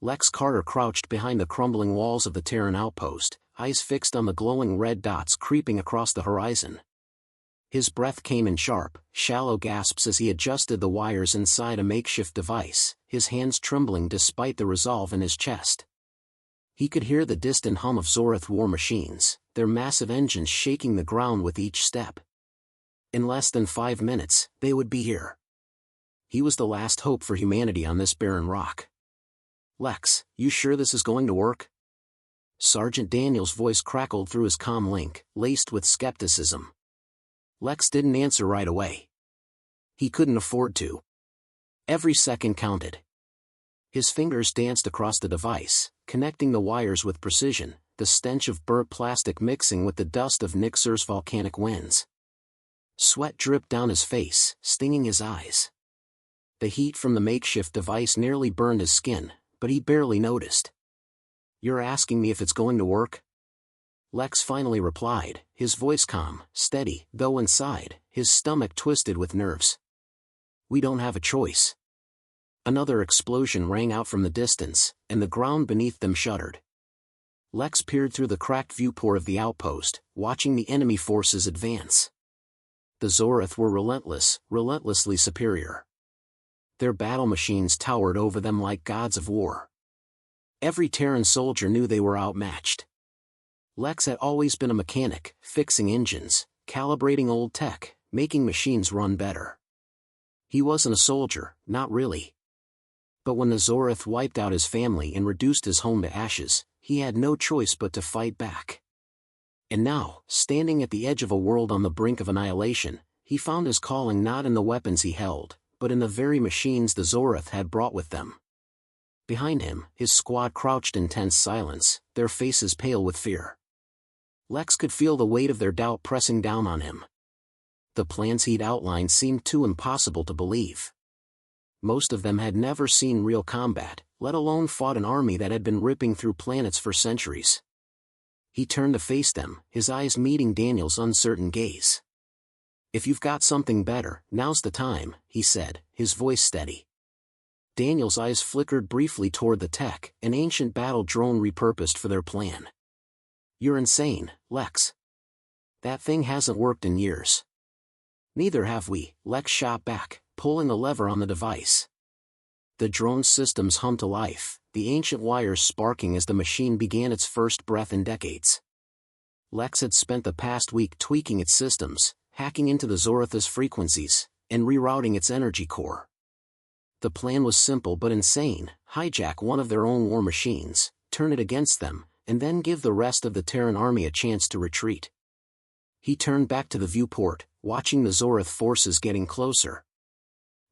Lex Carter crouched behind the crumbling walls of the Terran outpost, eyes fixed on the glowing red dots creeping across the horizon. His breath came in sharp, shallow gasps as he adjusted the wires inside a makeshift device, his hands trembling despite the resolve in his chest. He could hear the distant hum of Zorath war machines, their massive engines shaking the ground with each step. In less than 5 minutes, they would be here. He was the last hope for humanity on this barren rock. "Lex, you sure this is going to work?" Sergeant Daniels' voice crackled through his comm link, laced with skepticism. Lex didn't answer right away. He couldn't afford to. Every second counted. His fingers danced across the device, connecting the wires with precision, the stench of burnt plastic mixing with the dust of Nixer's volcanic winds. Sweat dripped down his face, stinging his eyes. The heat from the makeshift device nearly burned his skin, but he barely noticed. "You're asking me if it's going to work?" Lex finally replied, his voice calm, steady, though inside, his stomach twisted with nerves. "We don't have a choice." Another explosion rang out from the distance, and the ground beneath them shuddered. Lex peered through the cracked viewport of the outpost, watching the enemy forces advance. The Zorath were relentlessly superior. Their battle machines towered over them like gods of war. Every Terran soldier knew they were outmatched. Lex had always been a mechanic, fixing engines, calibrating old tech, making machines run better. He wasn't a soldier, not really. But when the Zorath wiped out his family and reduced his home to ashes, he had no choice but to fight back. And now, standing at the edge of a world on the brink of annihilation, he found his calling not in the weapons he held, but in the very machines the Zorath had brought with them. Behind him, his squad crouched in tense silence, their faces pale with fear. Lex could feel the weight of their doubt pressing down on him. The plans he'd outlined seemed too impossible to believe. Most of them had never seen real combat, let alone fought an army that had been ripping through planets for centuries. He turned to face them, his eyes meeting Daniel's uncertain gaze. "If you've got something better, now's the time," he said, his voice steady. Daniel's eyes flickered briefly toward the tech, an ancient battle drone repurposed for their plan. "You're insane, Lex. That thing hasn't worked in years." "Neither have we," Lex shot back, pulling the lever on the device. The drone's systems hummed to life, the ancient wires sparking as the machine began its first breath in decades. Lex had spent the past week tweaking its systems, hacking into the Zorath's frequencies, and rerouting its energy core. The plan was simple but insane: hijack one of their own war machines, turn it against them, and then give the rest of the Terran army a chance to retreat. He turned back to the viewport, watching the Zorath forces getting closer.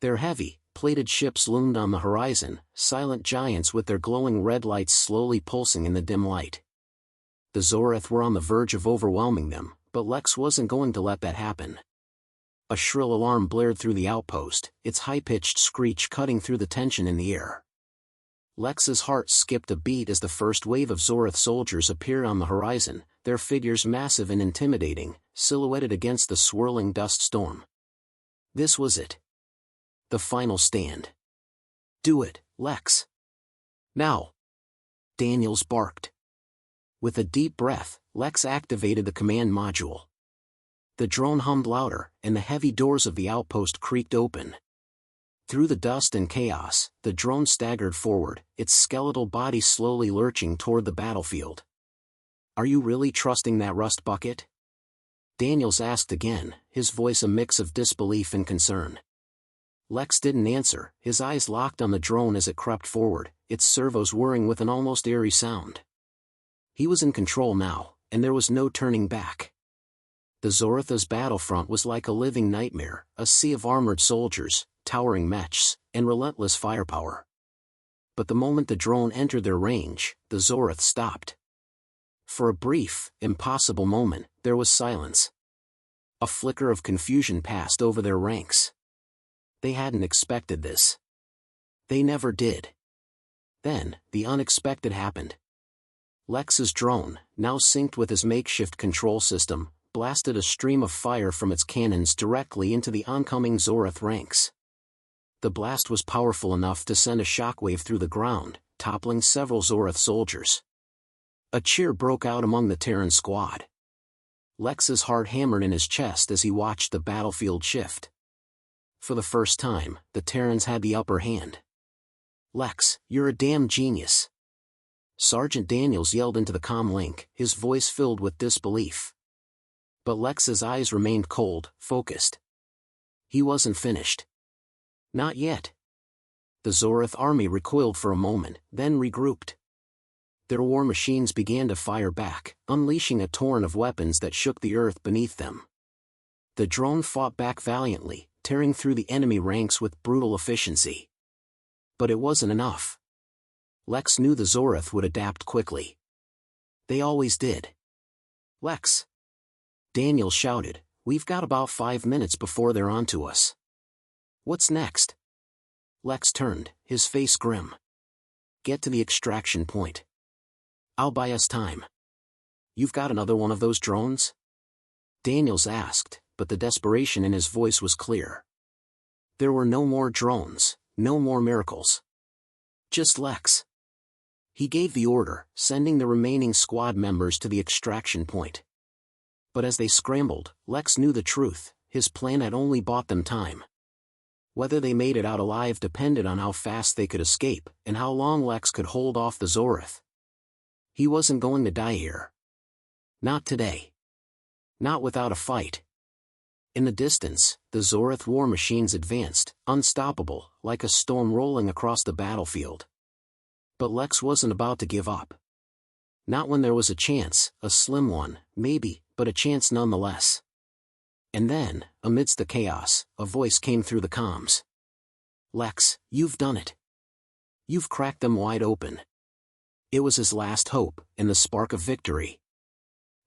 Their heavy, plated ships loomed on the horizon, silent giants with their glowing red lights slowly pulsing in the dim light. The Zorath were on the verge of overwhelming them, but Lex wasn't going to let that happen. A shrill alarm blared through the outpost, its high-pitched screech cutting through the tension in the air. Lex's heart skipped a beat as the first wave of Zorath soldiers appeared on the horizon, their figures massive and intimidating, silhouetted against the swirling dust storm. This was it. The final stand. "Do it, Lex. Now!" Daniels barked. With a deep breath, Lex activated the command module. The drone hummed louder, and the heavy doors of the outpost creaked open. Through the dust and chaos, the drone staggered forward, its skeletal body slowly lurching toward the battlefield. "Are you really trusting that rust bucket?" Daniels asked again, his voice a mix of disbelief and concern. Lex didn't answer, his eyes locked on the drone as it crept forward, its servos whirring with an almost eerie sound. He was in control now, and there was no turning back. The Zoratha's battlefront was like a living nightmare, a sea of armored soldiers, towering mechs, and relentless firepower. But the moment the drone entered their range, the Zorath stopped. For a brief, impossible moment, there was silence. A flicker of confusion passed over their ranks. They hadn't expected this. They never did. Then, the unexpected happened. Lex's drone, now synced with his makeshift control system, blasted a stream of fire from its cannons directly into the oncoming Zorath ranks. The blast was powerful enough to send a shockwave through the ground, toppling several Zorath soldiers. A cheer broke out among the Terran squad. Lex's heart hammered in his chest as he watched the battlefield shift. For the first time, the Terrans had the upper hand. "Lex, you're a damn genius," Sergeant Daniels yelled into the comm link, his voice filled with disbelief. But Lex's eyes remained cold, focused. He wasn't finished. Not yet. The Zorath army recoiled for a moment, then regrouped. Their war machines began to fire back, unleashing a torrent of weapons that shook the earth beneath them. The drone fought back valiantly, tearing through the enemy ranks with brutal efficiency. But it wasn't enough. Lex knew the Zorath would adapt quickly. They always did. "Lex!" Daniel shouted, "We've got about 5 minutes before they're onto us." "What's next?" Lex turned, his face grim. "Get to the extraction point. I'll buy us time." "You've got another one of those drones?" Daniels asked, but the desperation in his voice was clear. There were no more drones, no more miracles. Just Lex. He gave the order, sending the remaining squad members to the extraction point. But as they scrambled, Lex knew the truth: his plan had only bought them time. Whether they made it out alive depended on how fast they could escape, and how long Lex could hold off the Zorath. He wasn't going to die here. Not today. Not without a fight. In the distance, the Zorath war machines advanced, unstoppable, like a storm rolling across the battlefield. But Lex wasn't about to give up. Not when there was a chance, a slim one, maybe, but a chance nonetheless. And then, amidst the chaos, a voice came through the comms. "Lex, you've done it. You've cracked them wide open." It was his last hope, and the spark of victory.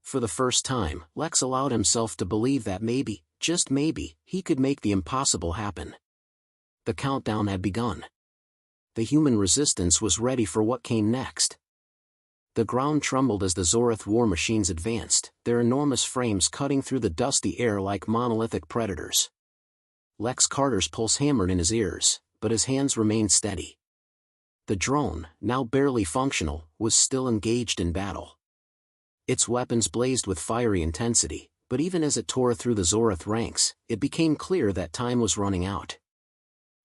For the first time, Lex allowed himself to believe that maybe, just maybe, he could make the impossible happen. The countdown had begun. The human resistance was ready for what came next. The ground trembled as the Zorath war machines advanced, their enormous frames cutting through the dusty air like monolithic predators. Lex Carter's pulse hammered in his ears, but his hands remained steady. The drone, now barely functional, was still engaged in battle. Its weapons blazed with fiery intensity, but even as it tore through the Zorath ranks, it became clear that time was running out.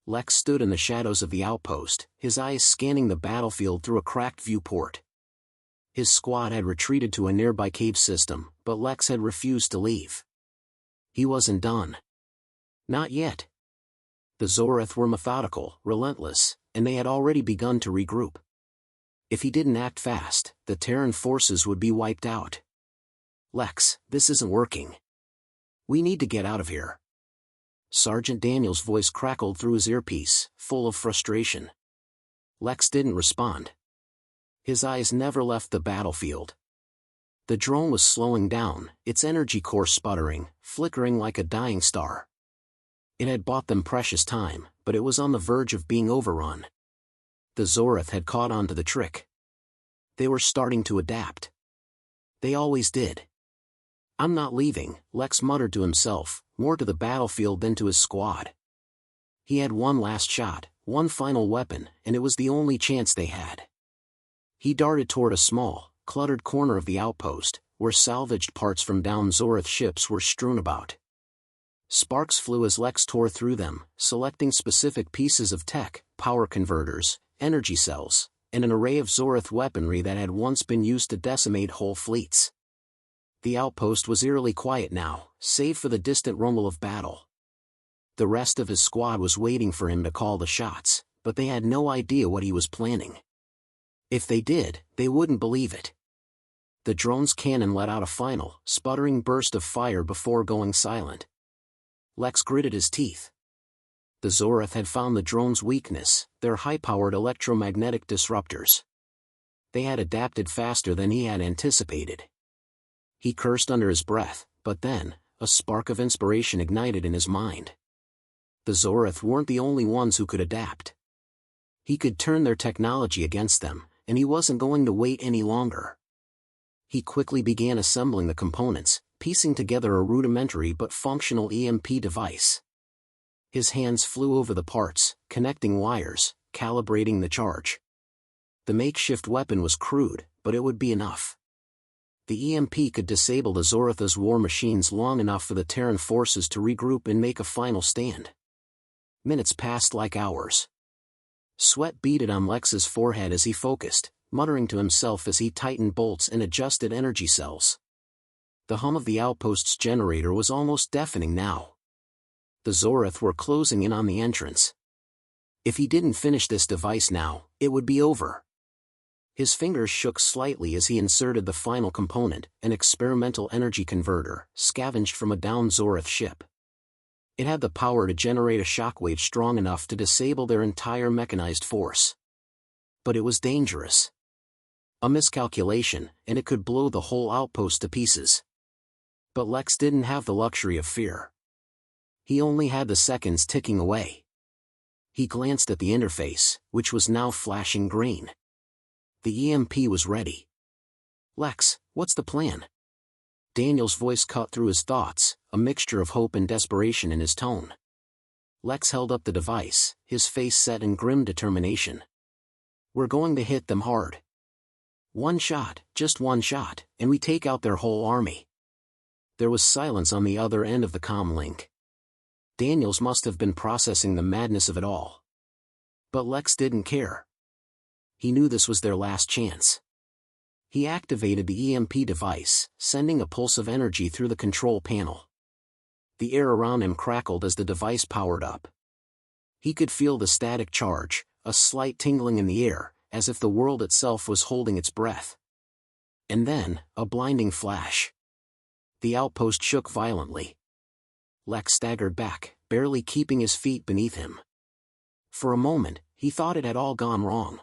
Lex stood in the shadows of the outpost, his eyes scanning the battlefield through a cracked viewport. His squad had retreated to a nearby cave system, but Lex had refused to leave. He wasn't done. Not yet. The Zorath were methodical, relentless, and they had already begun to regroup. If he didn't act fast, the Terran forces would be wiped out. "Lex, this isn't working. We need to get out of here." Sergeant Daniels' voice crackled through his earpiece, full of frustration. Lex didn't respond. His eyes never left the battlefield. The drone was slowing down, its energy core sputtering, flickering like a dying star. It had bought them precious time, but it was on the verge of being overrun. The Zorath had caught on to the trick. They were starting to adapt. They always did. "I'm not leaving," Lex muttered to himself, more to the battlefield than to his squad. He had one last shot, one final weapon, and it was the only chance they had. He darted toward a small, cluttered corner of the outpost, where salvaged parts from downed Zorath ships were strewn about. Sparks flew as Lex tore through them, selecting specific pieces of tech, power converters, energy cells, and an array of Zorath weaponry that had once been used to decimate whole fleets. The outpost was eerily quiet now, save for the distant rumble of battle. The rest of his squad was waiting for him to call the shots, but they had no idea what he was planning. If they did, they wouldn't believe it. The drone's cannon let out a final, sputtering burst of fire before going silent. Lex gritted his teeth. The Zorath had found the drone's weakness, their high-powered electromagnetic disruptors. They had adapted faster than he had anticipated. He cursed under his breath, but then, a spark of inspiration ignited in his mind. The Zorath weren't the only ones who could adapt. He could turn their technology against them, and he wasn't going to wait any longer. He quickly began assembling the components, piecing together a rudimentary but functional EMP device. His hands flew over the parts, connecting wires, calibrating the charge. The makeshift weapon was crude, but it would be enough. The EMP could disable the Zoratha's war machines long enough for the Terran forces to regroup and make a final stand. Minutes passed like hours. Sweat beaded on Lex's forehead as he focused, muttering to himself as he tightened bolts and adjusted energy cells. The hum of the outpost's generator was almost deafening now. The Zorath were closing in on the entrance. If he didn't finish this device now, it would be over. His fingers shook slightly as he inserted the final component, an experimental energy converter, scavenged from a downed Zorath ship. It had the power to generate a shockwave strong enough to disable their entire mechanized force. But it was dangerous. A miscalculation, and it could blow the whole outpost to pieces. But Lex didn't have the luxury of fear. He only had the seconds ticking away. He glanced at the interface, which was now flashing green. The EMP was ready. "Lex, what's the plan?" Daniel's voice cut through his thoughts, a mixture of hope and desperation in his tone. Lex held up the device, his face set in grim determination. "We're going to hit them hard. One shot, just one shot, and we take out their whole army." There was silence on the other end of the comm link. Daniels must have been processing the madness of it all. But Lex didn't care. He knew this was their last chance. He activated the EMP device, sending a pulse of energy through the control panel. The air around him crackled as the device powered up. He could feel the static charge, a slight tingling in the air, as if the world itself was holding its breath. And then, a blinding flash. The outpost shook violently. Lex staggered back, barely keeping his feet beneath him. For a moment, he thought it had all gone wrong.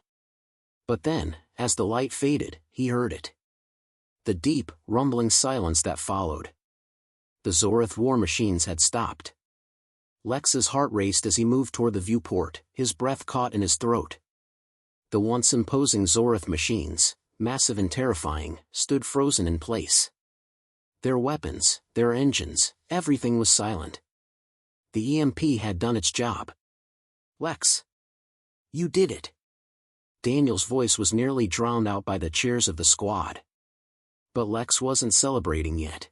But then, as the light faded, he heard it. The deep, rumbling silence that followed. The Zorath war machines had stopped. Lex's heart raced as he moved toward the viewport, his breath caught in his throat. The once imposing Zorath machines, massive and terrifying, stood frozen in place. Their weapons, their engines, everything was silent. The EMP had done its job. "Lex! You did it!" Daniel's voice was nearly drowned out by the cheers of the squad. But Lex wasn't celebrating yet.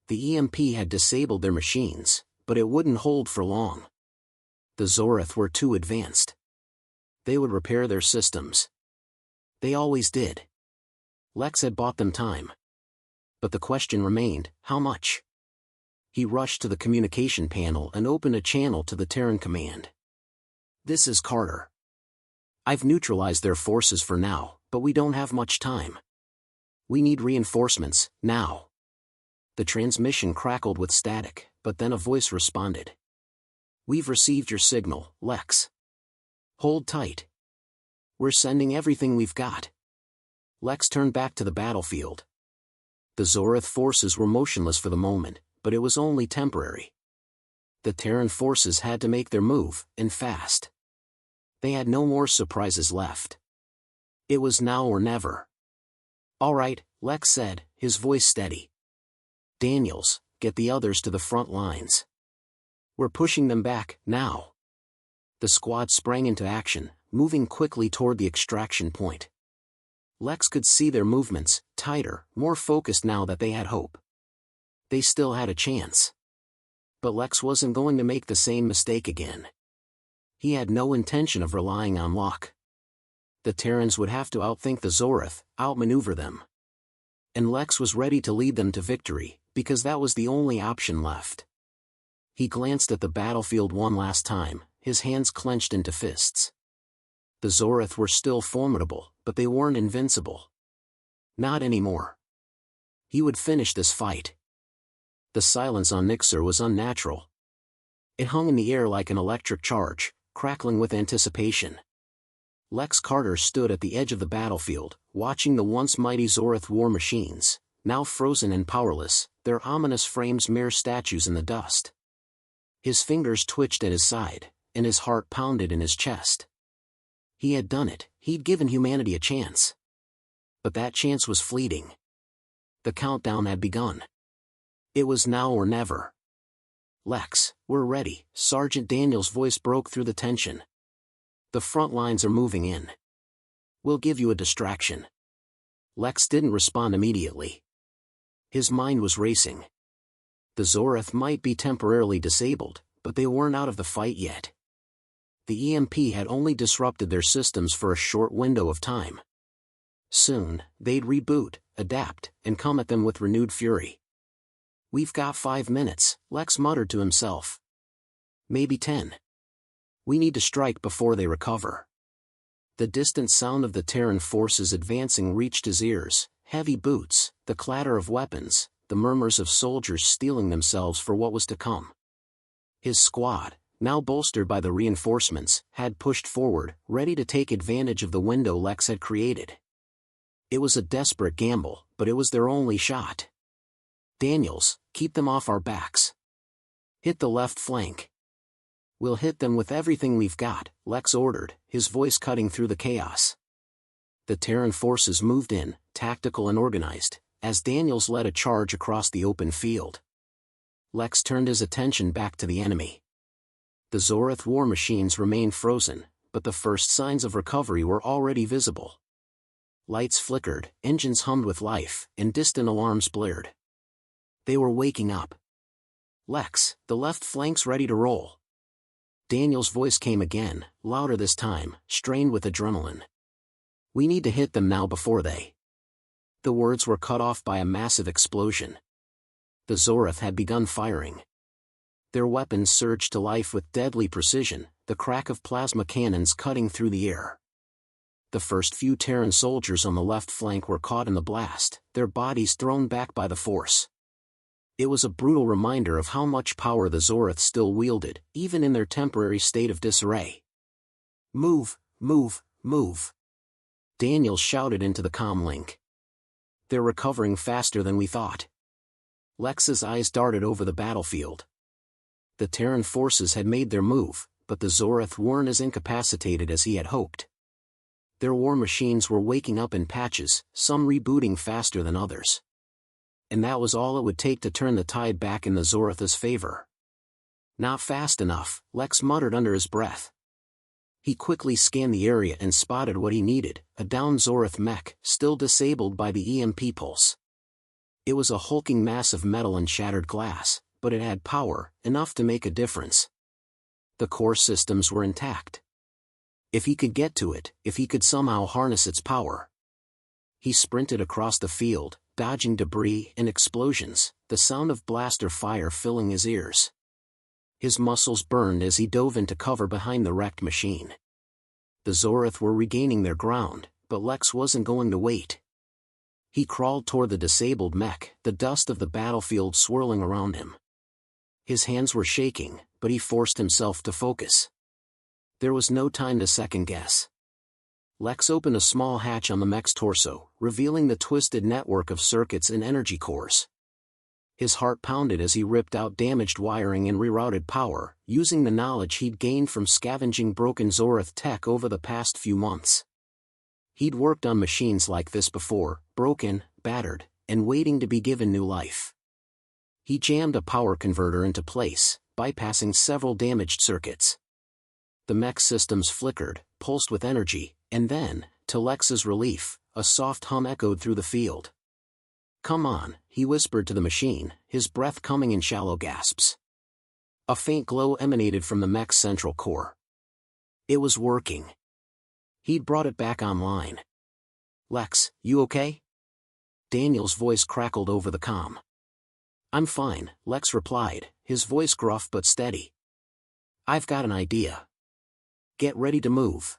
The EMP had disabled their machines, but it wouldn't hold for long. The Zorath were too advanced. They would repair their systems. They always did. Lex had bought them time. But the question remained, how much? He rushed to the communication panel and opened a channel to the Terran command. "This is Carter. I've neutralized their forces for now, but we don't have much time. We need reinforcements, now." The transmission crackled with static, but then a voice responded. "We've received your signal, Lex. Hold tight. We're sending everything we've got." Lex turned back to the battlefield. The Zorath forces were motionless for the moment, but it was only temporary. The Terran forces had to make their move, and fast. They had no more surprises left. It was now or never. "All right," Lex said, his voice steady. "Daniels, get the others to the front lines. We're pushing them back, now." The squad sprang into action, moving quickly toward the extraction point. Lex could see their movements, tighter, more focused now that they had hope. They still had a chance. But Lex wasn't going to make the same mistake again. He had no intention of relying on luck. The Terrans would have to outthink the Zorath, outmaneuver them. And Lex was ready to lead them to victory, because that was the only option left. He glanced at the battlefield one last time, his hands clenched into fists. The Zorath were still formidable, but they weren't invincible. Not anymore. He would finish this fight. The silence on Nixer was unnatural. It hung in the air like an electric charge, crackling with anticipation. Lex Carter stood at the edge of the battlefield, watching the once mighty Zorath war machines, now frozen and powerless, their ominous frames mere statues in the dust. His fingers twitched at his side, and his heart pounded in his chest. He had done it, he'd given humanity a chance. But that chance was fleeting. The countdown had begun. It was now or never. "Lex, we're ready," Sergeant Daniels' voice broke through the tension. "The front lines are moving in. We'll give you a distraction. Lex didn't respond immediately. His mind was racing. The Zorath might be temporarily disabled, but they weren't out of the fight yet. The EMP had only disrupted their systems for a short window of time. Soon, they'd reboot, adapt, and come at them with renewed fury. We've got 5 minutes, Lex muttered to himself. Maybe 10. We need to strike before they recover. The distant sound of the Terran forces advancing reached his ears, heavy boots, the clatter of weapons, the murmurs of soldiers steeling themselves for what was to come. His squad, now bolstered by the reinforcements, had pushed forward, ready to take advantage of the window Lex had created. It was a desperate gamble, but it was their only shot. Daniels, keep them off our backs. Hit the left flank. We'll hit them with everything we've got, Lex ordered, his voice cutting through the chaos. The Terran forces moved in, tactical and organized, as Daniels led a charge across the open field. Lex turned his attention back to the enemy. The Zorath war machines remained frozen, but the first signs of recovery were already visible. Lights flickered, engines hummed with life, and distant alarms blared. They were waking up. Lex, the left flank's ready to roll. Daniel's voice came again, louder this time, strained with adrenaline. We need to hit them now before they... The words were cut off by a massive explosion. The Zorath had begun firing. Their weapons surged to life with deadly precision, the crack of plasma cannons cutting through the air. The first few Terran soldiers on the left flank were caught in the blast, their bodies thrown back by the force. It was a brutal reminder of how much power the Zorath still wielded, even in their temporary state of disarray. Move, move, move. Daniel shouted into the comm link. They're recovering faster than we thought. Lex's eyes darted over the battlefield. The Terran forces had made their move, but the Zorath weren't as incapacitated as he had hoped. Their war machines were waking up in patches, some rebooting faster than others. And that was all it would take to turn the tide back in the Zorath's favor. Not fast enough, Lex muttered under his breath. He quickly scanned the area and spotted what he needed, a downed Zorath mech, still disabled by the EMP pulse. It was a hulking mass of metal and shattered glass, but it had power, enough to make a difference. The core systems were intact. If he could get to it, if he could somehow harness its power. He sprinted across the field, dodging debris and explosions, the sound of blaster fire filling his ears. His muscles burned as he dove into cover behind the wrecked machine. The Zorath were regaining their ground, but Lex wasn't going to wait. He crawled toward the disabled mech, the dust of the battlefield swirling around him. His hands were shaking, but he forced himself to focus. There was no time to second-guess. Lex opened a small hatch on the mech's torso, revealing the twisted network of circuits and energy cores. His heart pounded as he ripped out damaged wiring and rerouted power, using the knowledge he'd gained from scavenging broken Zorath tech over the past few months. He'd worked on machines like this before, broken, battered, and waiting to be given new life. He jammed a power converter into place, bypassing several damaged circuits. The mech systems flickered, pulsed with energy, and then, to Lex's relief, a soft hum echoed through the field. "Come on," he whispered to the machine, his breath coming in shallow gasps. A faint glow emanated from the mech's central core. It was working. He'd brought it back online. "Lex, you okay?" Daniel's voice crackled over the comm. "I'm fine," Lex replied, his voice gruff but steady. "I've got an idea. Get ready to move."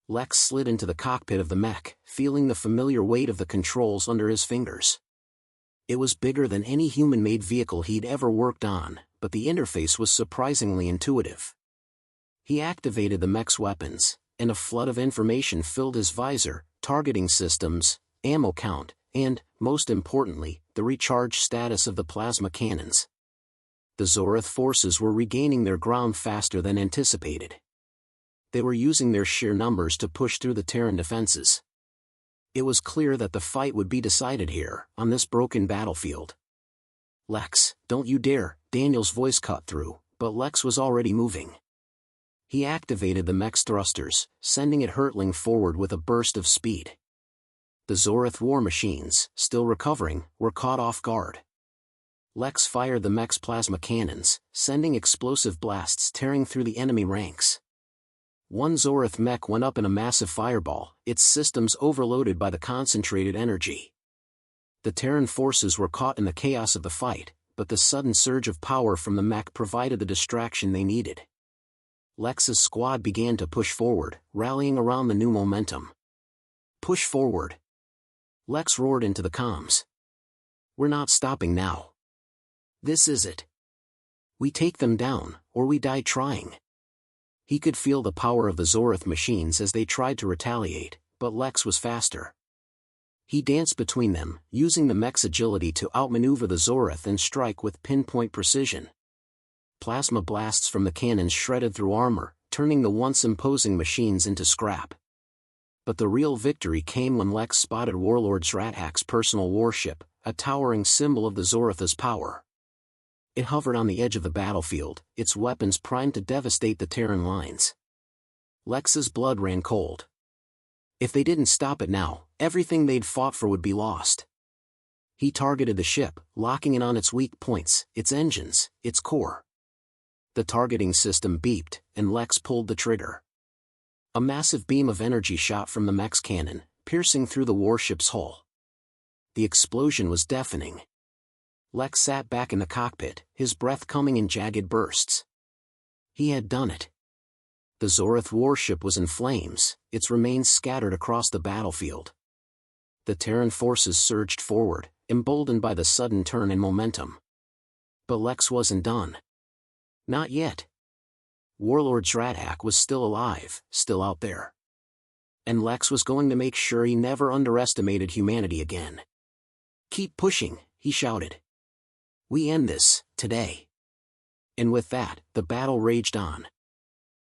Lex slid into the cockpit of the mech, feeling the familiar weight of the controls under his fingers. It was bigger than any human-made vehicle he'd ever worked on, but the interface was surprisingly intuitive. He activated the mech's weapons, and a flood of information filled his visor, targeting systems, ammo count, and, most importantly, the recharge status of the plasma cannons. The Zorath forces were regaining their ground faster than anticipated. They were using their sheer numbers to push through the Terran defenses. It was clear that the fight would be decided here, on this broken battlefield. "Lex, don't you dare," Daniel's voice cut through, but Lex was already moving. He activated the mech's thrusters, sending it hurtling forward with a burst of speed. The Zorith war machines, still recovering, were caught off guard. Lex fired the mech's plasma cannons, sending explosive blasts tearing through the enemy ranks. One Zorith mech went up in a massive fireball, its systems overloaded by the concentrated energy. The Terran forces were caught in the chaos of the fight, but the sudden surge of power from the mech provided the distraction they needed. Lex's squad began to push forward, rallying around the new momentum. Push forward! Lex roared into the comms. We're not stopping now. This is it. We take them down, or we die trying. He could feel the power of the Zorith machines as they tried to retaliate, but Lex was faster. He danced between them, using the mech's agility to outmaneuver the Zorith and strike with pinpoint precision. Plasma blasts from the cannons shredded through armor, turning the once imposing machines into scrap. But the real victory came when Lex spotted Warlord Zrathack's personal warship, a towering symbol of the Zoritha's power. It hovered on the edge of the battlefield, its weapons primed to devastate the Terran lines. Lex's blood ran cold. If they didn't stop it now, everything they'd fought for would be lost. He targeted the ship, locking it on its weak points, its engines, its core. The targeting system beeped, and Lex pulled the trigger. A massive beam of energy shot from the mech's cannon, piercing through the warship's hull. The explosion was deafening. Lex sat back in the cockpit, his breath coming in jagged bursts. He had done it. The Zorith warship was in flames, its remains scattered across the battlefield. The Terran forces surged forward, emboldened by the sudden turn in momentum. But Lex wasn't done. Not yet. Warlord Zrathack was still alive, still out there. And Lex was going to make sure he never underestimated humanity again. Keep pushing, he shouted. We end this, today. And with that, the battle raged on.